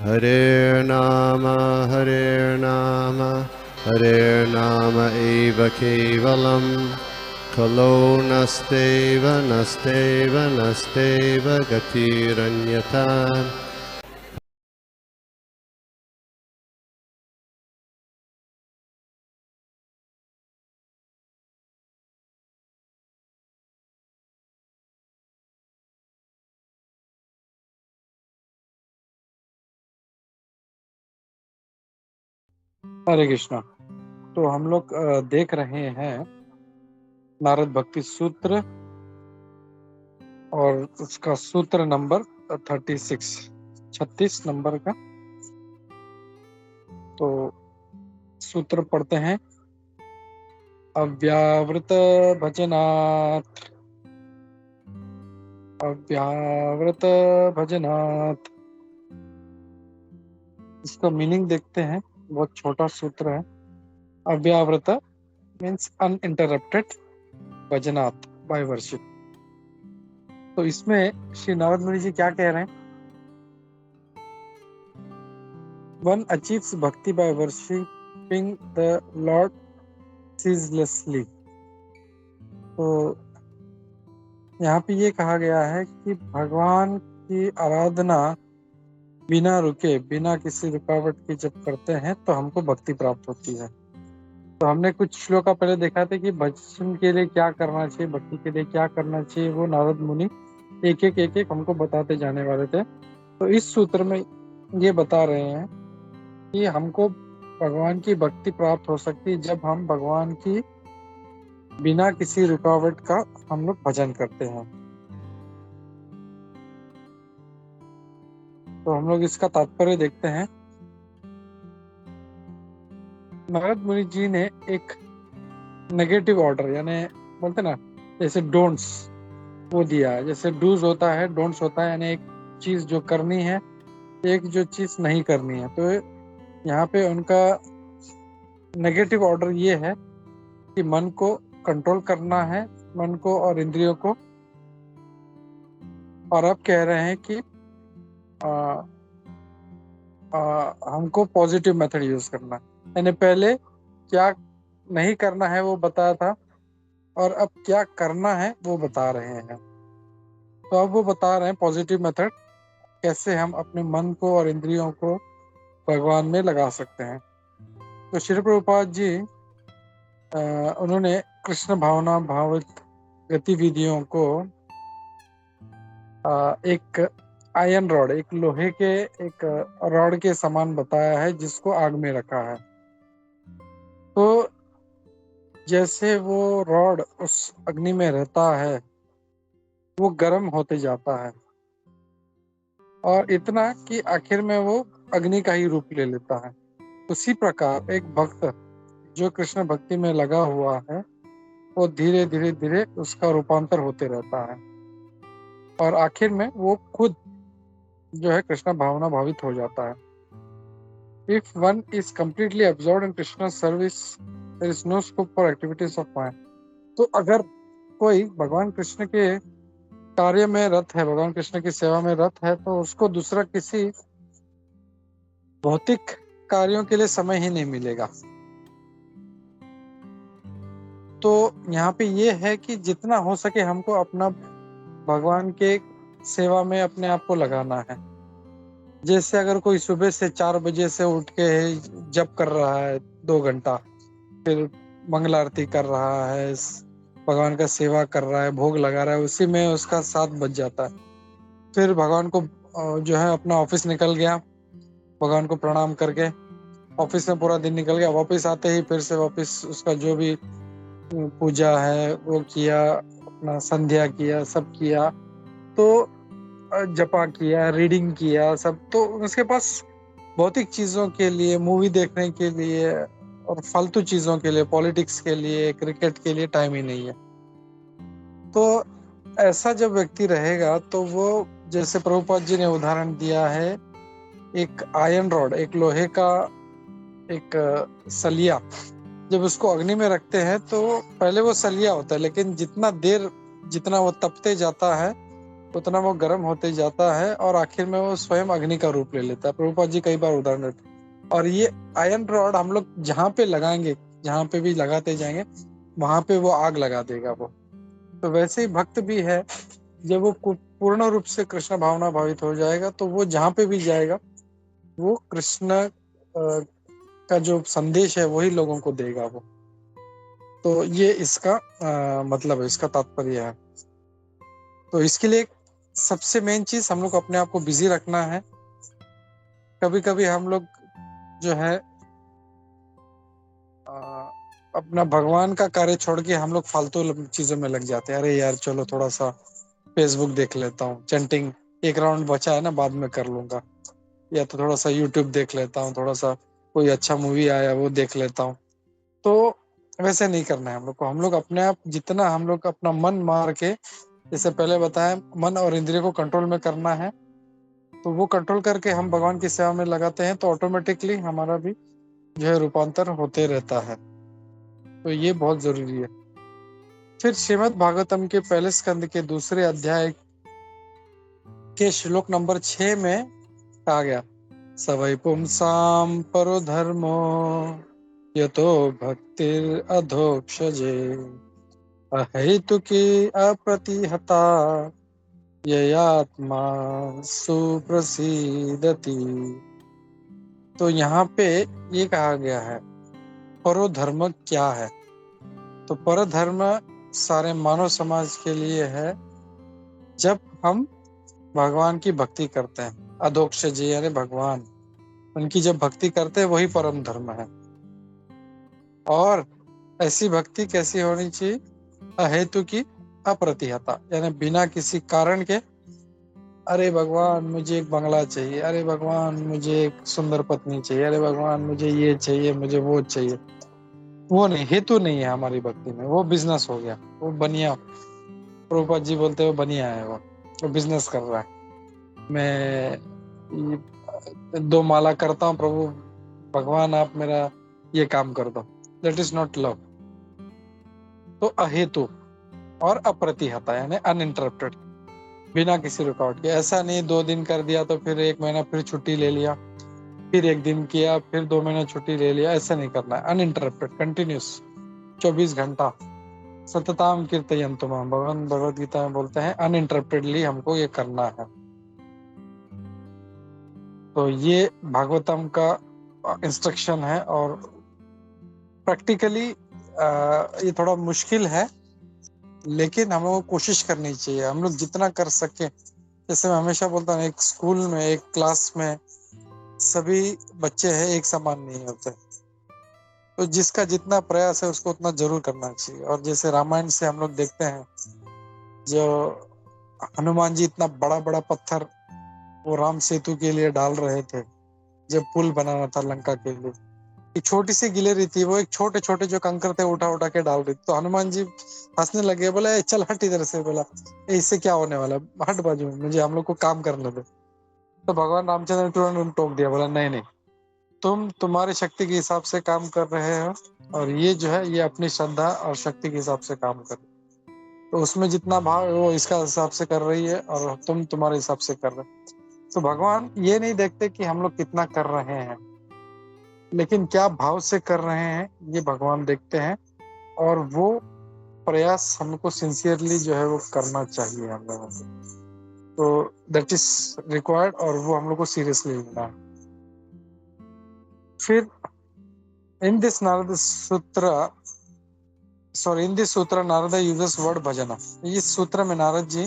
Hare Nama, Hare Nama eva kevalam, Kalo nasteva, nasteva, nasteva gatiranyata. हरे कृष्णा। तो हम लोग देख रहे हैं नारद भक्ति सूत्र और उसका सूत्र नंबर 36 नंबर का। तो सूत्र पढ़ते हैं। अव्यावृत भजनात्, अव्यावृत भजनात्। इसका मीनिंग देखते हैं। बहुत छोटा सूत्र है। अव्यावृत मीन्स अनइंटरप्टेड, भजनात् बाय वर्शिप। तो इसमें श्री नारद मुनि जी क्या कह रहे हैं? One achieves bhakti by worshipping the Lord ceaselessly. तो यहाँ पे ये कहा गया है कि भगवान की आराधना बिना रुके, बिना किसी रुकावट के जब करते हैं तो हमको भक्ति प्राप्त होती है। तो हमने कुछ श्लोका पहले देखा था कि भजन के लिए क्या करना चाहिए, भक्ति के लिए क्या करना चाहिए, वो नारद मुनि एक एक हमको बताते जाने वाले थे। तो इस सूत्र में ये बता रहे हैं कि हमको भगवान की भक्ति प्राप्त हो सकती है जब हम भगवान की बिना किसी रुकावट का हम लोग भजन करते हैं। तो हम लोग इसका तात्पर्य देखते हैं। नारद मुनि जी ने एक नेगेटिव ऑर्डर, यानी बोलते ना जैसे डोंट्स, वो दिया है। जैसे डूज होता है, डोंट्स होता है, यानी एक चीज जो करनी है, एक जो चीज नहीं करनी है। तो यहाँ पे उनका नेगेटिव ऑर्डर ये है कि मन को कंट्रोल करना है, मन को और इंद्रियों को। और अब कह रहे हैं कि हमको पॉजिटिव मेथड यूज करना है। यानी पहले क्या नहीं करना है वो बताया था, और अब क्या करना है वो बता रहे हैं। तो अब वो बता रहे हैं पॉजिटिव मेथड, कैसे हम अपने मन को और इंद्रियों को भगवान में लगा सकते हैं। तो श्री प्रभुपाद जी उन्होंने कृष्ण भावना भावित गतिविधियों को एक आयरन रॉड, एक लोहे के एक रॉड के समान बताया है, जिसको आग में रखा है। तो जैसे वो रॉड उस अग्नि में रहता है, वो गर्म होते जाता है, और इतना कि आखिर में वो अग्नि का ही रूप ले लेता है। उसी प्रकार एक भक्त जो कृष्ण भक्ति में लगा हुआ है, वो धीरे धीरे धीरे उसका रूपांतर होते रहता है, और आखिर में वो खुद जो है कृष्ण भावना भावित हो जाता है। If one is completely absorbed in Krishna's service, there is no scope for activities of mind. तो अगर कोई भगवान कृष्ण के कार्य में रत है, भगवान कृष्ण की सेवा में रत है, तो उसको दूसरा किसी भौतिक कार्यों के लिए समय ही नहीं मिलेगा। तो यहाँ पे ये है कि जितना हो सके हमको अपना भगवान के सेवा में अपने आप को लगाना है। जैसे अगर कोई सुबह से 4 बजे से उठ के जप कर रहा है 2 घंटा, फिर मंगल आरती कर रहा है, भगवान का सेवा कर रहा है, भोग लगा रहा है, उसी में उसका 7 बज जाता है। फिर भगवान को जो है अपना ऑफिस निकल गया, भगवान को प्रणाम करके ऑफिस में पूरा दिन निकल गया, वापस आते ही फिर से वापस उसका जो भी पूजा है वो किया, अपना संध्या किया, सब किया, तो जपा किया, रीडिंग किया, सब। तो उसके पास भौतिक चीजों के लिए, मूवी देखने के लिए और फालतू चीजों के लिए, पॉलिटिक्स के लिए, क्रिकेट के लिए टाइम ही नहीं है। तो ऐसा जब व्यक्ति रहेगा तो वो, जैसे प्रभुपाद जी ने उदाहरण दिया है, एक आयरन रॉड, एक लोहे का एक सलिया, जब उसको अग्नि में रखते हैं तो पहले वो सलिया होता है, लेकिन जितना देर जितना वो तपते जाता है उतना वो गर्म होते जाता है और आखिर में वो स्वयं अग्नि का रूप ले लेता है। प्रभुपाद जी कई बार उदाहरण देते हैं। और ये आयरन रॉड हम लोग जहाँ पे लगाएंगे, जहाँ पे भी लगाते जाएंगे, वहां पे वो आग लगा देगा वो। तो वैसे ही भक्त भी है, जब वो पूर्ण रूप से कृष्ण भावना भावित हो जाएगा तो वो जहाँ पे भी जाएगा वो कृष्ण का जो संदेश है वही लोगों को देगा वो। तो ये इसका मतलब है, इसका तात्पर्य है। तो इसके लिए सबसे मेन चीज हम लोग अपने आप को बिजी रखना है। कभी कभी हम लोग जो है अपना भगवान का कार्य छोड़ के हम लोग फालतू चीजों में लग जाते हैं। अरे यार चलो थोड़ा सा फेसबुक देख लेता हूँ, चैंटिंग एक राउंड बचा है ना, बाद में कर लूंगा। या तो थोड़ा सा यूट्यूब देख लेता हूँ, थोड़ा सा कोई अच्छा मूवी आया वो देख लेता हूँ। तो वैसे नहीं करना है हम लोग को। हम लोग अपने आप जितना हम लोग अपना मन मार के, जैसे पहले बताया, मन और इंद्रिय को कंट्रोल में करना है, तो वो कंट्रोल करके हम भगवान की सेवा में लगाते हैं तो ऑटोमेटिकली हमारा भी जो है रूपांतर होते रहता है। तो ये बहुत जरूरी है। फिर श्रीमद् भागवतम के पहले स्कंद के दूसरे अध्याय के श्लोक नंबर 6 में कहा गया, सवै पुंसाम परो धर्मो यतो भक्तिर अधोक्षजे अहेतुकी अप्रतिहता ययात्मा सुप्रसिदति। तो यहाँ पे ये कहा गया है परो धर्म क्या है। तो पर धर्म सारे मानव समाज के लिए है जब हम भगवान की भक्ति करते हैं। अधोक्ष जी यानी भगवान, उनकी जब भक्ति करते हैं वही परम धर्म है। और ऐसी भक्ति कैसी होनी चाहिए, अहेतु की अप्रतिहता, यानी बिना किसी कारण के, अरे भगवान मुझे एक बंगला चाहिए, अरे भगवान मुझे एक सुंदर पत्नी चाहिए, अरे भगवान मुझे ये चाहिए, मुझे वो चाहिए, वो नहीं, हेतु नहीं है हमारी भक्ति में। वो बिजनेस हो गया, वो बनिया। प्रभुपाद जी बोलते हैं वो बनिया है, वो बिजनेस कर रहा है। मैं 2 माला करता हूँ, प्रभु भगवान आप मेरा ये काम कर दो, दैट इज नॉट लव। तो अहेतु और अप्रतिहता यानी अनइंटरप्टेड, बिना किसी रुकावट के। ऐसा नहीं 2 दिन कर दिया तो फिर 1 महीना फिर छुट्टी ले लिया, फिर 1 दिन किया फिर 2 महीना छुट्टी ले लिया, ऐसा नहीं करना है। अनइंटरप्टेड, कंटिन्यूस 24 घंटा सतताम कीर्तयन्तु माम, भगवान भगवद गीता में बोलते हैं अनइंटरप्टेडली हमको ये करना है। तो ये भागवतम का इंस्ट्रक्शन है। और प्रैक्टिकली ये थोड़ा मुश्किल है, लेकिन हम लोग को कोशिश करनी चाहिए। हम लोग जितना कर सके, जैसे मैं हमेशा बोलता हूँ, एक स्कूल में एक क्लास में सभी बच्चे हैं, एक समान नहीं होते। तो जिसका जितना प्रयास है उसको उतना जरूर करना चाहिए। और जैसे रामायण से हम लोग देखते हैं, जो हनुमान जी इतना बड़ा बड़ा पत्थर वो राम सेतु के लिए डाल रहे थे, जब पुल बनाना था लंका के लिए, एक छोटी सी गिलेरी थी, वो एक छोटे छोटे जो कंकर थे उठा उठा के डाल रही। तो हनुमान जी हंसने लगे, बोला चल हट इधर से, बोला इससे क्या होने वाला, हट बाजू में, मुझे हम लोग को काम करने दे। तो भगवान रामचंद्र ने तुरंत टोक दिया, बोला नहीं नहीं, तुम तुम्हारी शक्ति के हिसाब से काम कर रहे हो, और ये जो है ये अपनी श्रद्धा और शक्ति के हिसाब से काम कर, तो उसमें जितना भाव है वो इसका हिसाब से कर रही है और तुम तुम्हारे हिसाब से कर रहे हो। तो भगवान ये नहीं देखते कि हम लोग कितना कर रहे हैं, लेकिन क्या भाव से कर रहे हैं ये भगवान देखते हैं। और वो प्रयास हमको सिंसियरली जो है वो करना चाहिए हम लोगों को। तो दैट इज रिक्वायर्ड, और वो हम लोग को सीरियसली लेना है। फिर इन दिस नारद सूत्र, इन दिस सूत्र नारद यूजेस वर्ड भजन। इस सूत्र में नारद जी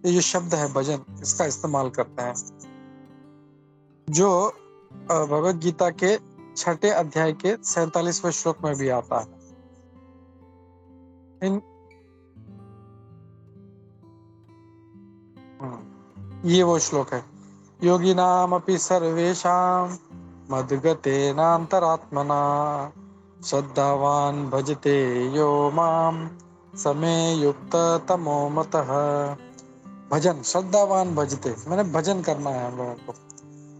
ये जो शब्द है भजन, इसका इस्तेमाल करते हैं, जो भगवत गीता के 6 अध्याय के 47वें श्लोक में भी आता है। ये वो श्लोक है, योगी नाम अपि सर्वेशाम मद्गतेनांतरात्मना श्रद्धावान भजते यो माम समे युक्त तमो मतः। भजन, श्रद्धावान भजते, मैंने भजन करना है हम लोगों को।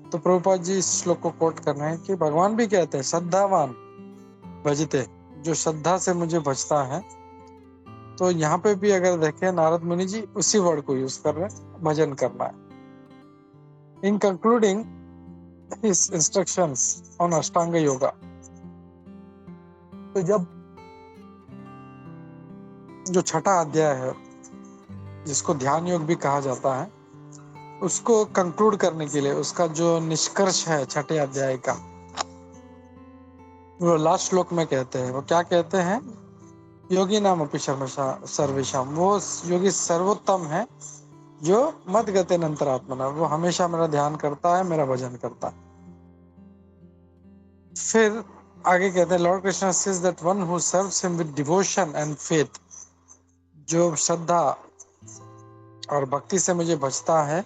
तो प्रभुपाद जी इस श्लोक को कोट कर रहे हैं कि भगवान भी कहते हैं श्रद्धावान भजते, जो श्रद्धा से मुझे भजता है। तो यहाँ पे भी अगर देखें नारद मुनि जी उसी वर्ड को यूज कर रहे हैं, भजन करना है। इन कंक्लूडिंग हिज इंस्ट्रक्शंस ऑन अष्टांग योगा, तो जब जो छठा अध्याय है जिसको ध्यान योग भी कहा जाता है, उसको कंक्लूड करने के लिए उसका जो निष्कर्ष है छठे अध्याय का, वो लास्ट श्लोक में कहते हैं। वो क्या कहते हैं? योगी नाम अपि सर्वेशाम, वो योगी सर्वोत्तम है जो मद गते अंतरात्मना, वो हमेशा मेरा ध्यान करता है, मेरा भजन करता है। फिर आगे कहते हैं, Lord Krishna says that one who serves him with devotion and faith, जो श्रद्धा और भक्ति से मुझे भजता है,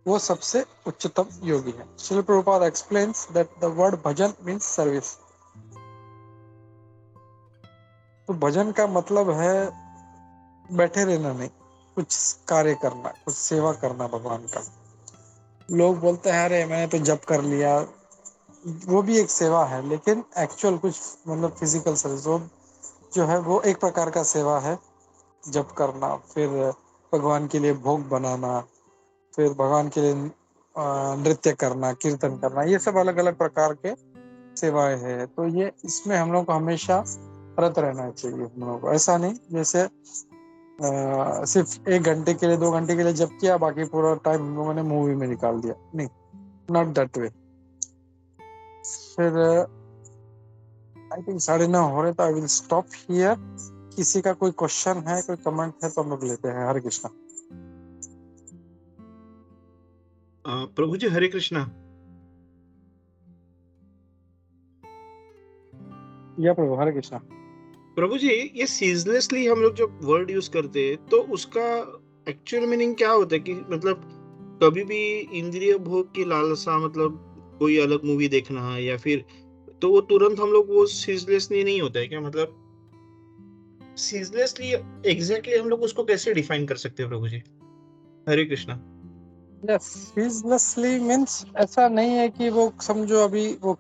वो सबसे उच्चतम योगी है। Srila Prabhupada explains that the word bhajan means service. तो भजन का मतलब है बैठे रहना नहीं, कुछ कार्य करना, कुछ सेवा करना भगवान का। लोग बोलते हैं अरे मैंने तो जप कर लिया, वो भी एक सेवा है, लेकिन एक्चुअल कुछ मतलब फिजिकल सर्विस वो जो है वो एक प्रकार का सेवा है। जप करना, फिर भगवान के लिए भोग बनाना, फिर भगवान के लिए नृत्य करना, कीर्तन करना, ये सब अलग अलग प्रकार के सेवाएं हैं। तो ये इसमें हम लोग को हमेशा रत रहना चाहिए। हम लोग को ऐसा नहीं जैसे सिर्फ 1 घंटे के लिए 2 घंटे के लिए जप किया, बाकी पूरा टाइम हम लोगों ने मूवी में निकाल दिया, नहीं, नॉट दैट वे। फिर आई थिंक 9:30 हो रहे, तो आई विल स्टॉप हियर। किसी का कोई क्वेश्चन है, कोई कमेंट है तो हम लोग लेते हैं। हरे कृष्णा। प्रभु जी हरे कृष्णा। या प्रभु, हरे कृष्णा। प्रभु जी, ये सीजलेसली हम लोग जब वर्ड यूज करते हैं तो उसका एक्चुअल मीनिंग क्या होता है? कि मतलब कभी भी इंद्रिय भोग की लालसा, मतलब कोई अलग मूवी देखना या फिर, तो वो तुरंत हम लोग वो सीजलेसली नहीं होता है क्या? मतलब सीजलेसली एग्जैक्टली हम लोग उसको कैसे डिफाइन कर सकते हैं प्रभु जी? हरे कृष्णा। यस, सीजलेसली मीन्स ऐसा नहीं है कि वो समझो अभी वो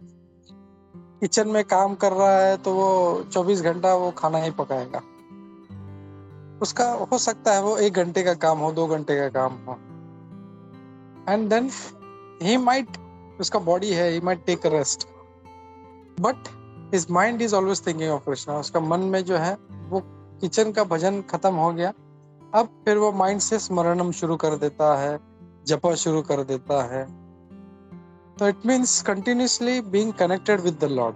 किचन में काम कर रहा है तो वो 24 घंटा वो खाना ही पकाएगा। उसका हो सकता है वो 1 घंटे का काम हो, 2 घंटे का काम हो, एंड देन ही माइट, उसका बॉडी है, he might take a rest, but his mind is always thinking of Krishna. उसका मन में जो है वो किचन का भजन खत्म हो गया, अब फिर वो माइंड से स्मरणम शुरू कर देता है, जपा शुरू कर देता है। तो it means continuously being connected with the Lord.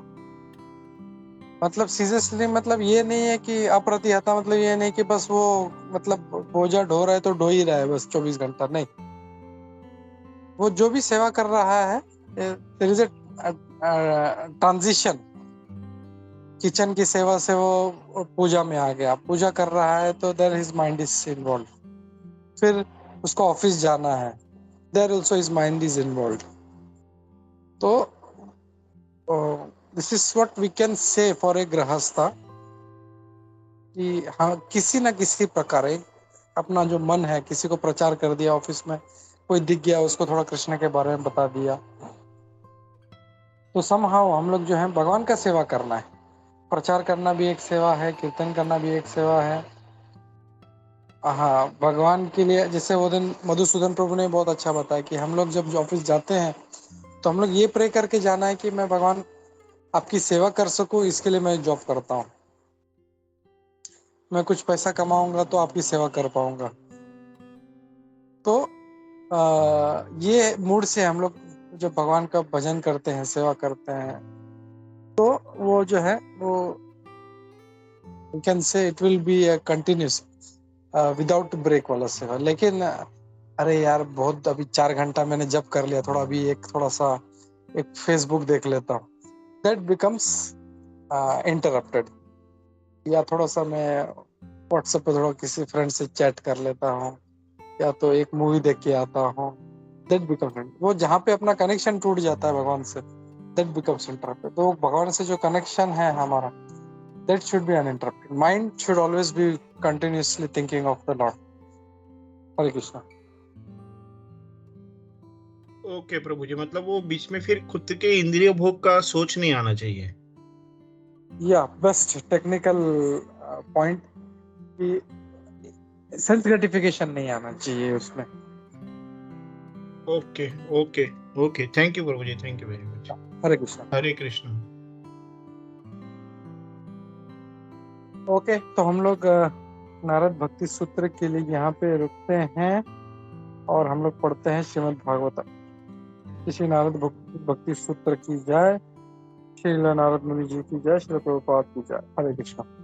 मतलब सीरियसली मतलब ये नहीं है कि अप्रतिहता, मतलब ये नहीं कि बस वो मतलब बोझा ढो रहा है तो ढो ही रहा है बस 24 घंटा, नहीं। वो जो भी सेवा कर रहा है, there is a transition. Kitchen की सेवा से वो पूजा में आ गया, पूजा कर रहा है तो there his mind is involve. फिर उसको ऑफिस जाना है, there also his mind is involve. तो this is what we can say for a गृहस्था, कि हाँ किसी ना किसी प्रकार अपना जो मन है, किसी को प्रचार कर दिया, ऑफिस में कोई दिख गया उसको थोड़ा कृष्ण के बारे में बता दिया, तो समहाउ हम लोग जो है भगवान का सेवा करना है। प्रचार करना भी एक सेवा है, कीर्तन करना भी एक सेवा है। हाँ, भगवान के लिए, जैसे वो दिन मधुसूदन प्रभु ने बहुत अच्छा बताया कि हम लोग जब ऑफिस जाते हैं तो हम लोग ये प्रे करके जाना है कि मैं भगवान आपकी सेवा कर सकूं, इसके लिए मैं जॉब करता हूँ। मैं कुछ पैसा कमाऊंगा तो आपकी सेवा कर पाऊंगा। तो ये मूड से हम लोग जब भगवान का भजन करते हैं, सेवा करते हैं, तो वो जो है वो you can say it will be a continuous without break वाला सेवा। लेकिन अरे यार बहुत अभी 4 घंटा मैंने जब कर लिया, थोड़ा अभी थोड़ा सा एक फेसबुक देख लेता हूँ, दैट बिकम्स इंटरप्टेड। या थोड़ा सा मैं व्हाट्सएप पे थोड़ा किसी फ्रेंड से चैट कर लेता हूँ, या तो एक मूवी देख के आता हूँ, दैट बिकम्स, वो जहाँ पे अपना कनेक्शन टूट जाता है भगवान से, दैट बिकम्स इंटरप्टेड। तो भगवान से जो कनेक्शन है हमारा, that should be uninterrupted. Mind should always be continuously thinking of the Lord. Hare Krishna. Okay प्रभु जी, मतलब वो बीच में फिर खुद के इंद्रिय भोग का सोच नहीं आना चाहिए। या बेस्ट टेक्निकल पॉइंट कि सेल्फ ग्रेटिफिकेशन नहीं आना चाहिए उसमें। Okay okay okay, thank you प्रभु जी, thank you very much. Hare Krishna. Hare Krishna. Okay, तो हम लोग नारद भक्ति सूत्र के लिए यहाँ पे रुकते हैं और हम लोग पढ़ते हैं श्रीमद् भागवतम। श्री नारद भक्ति सूत्र की जय, श्री नारद मुनि जी की जय, श्री प्रभुपाद की जय। हरे कृष्णा।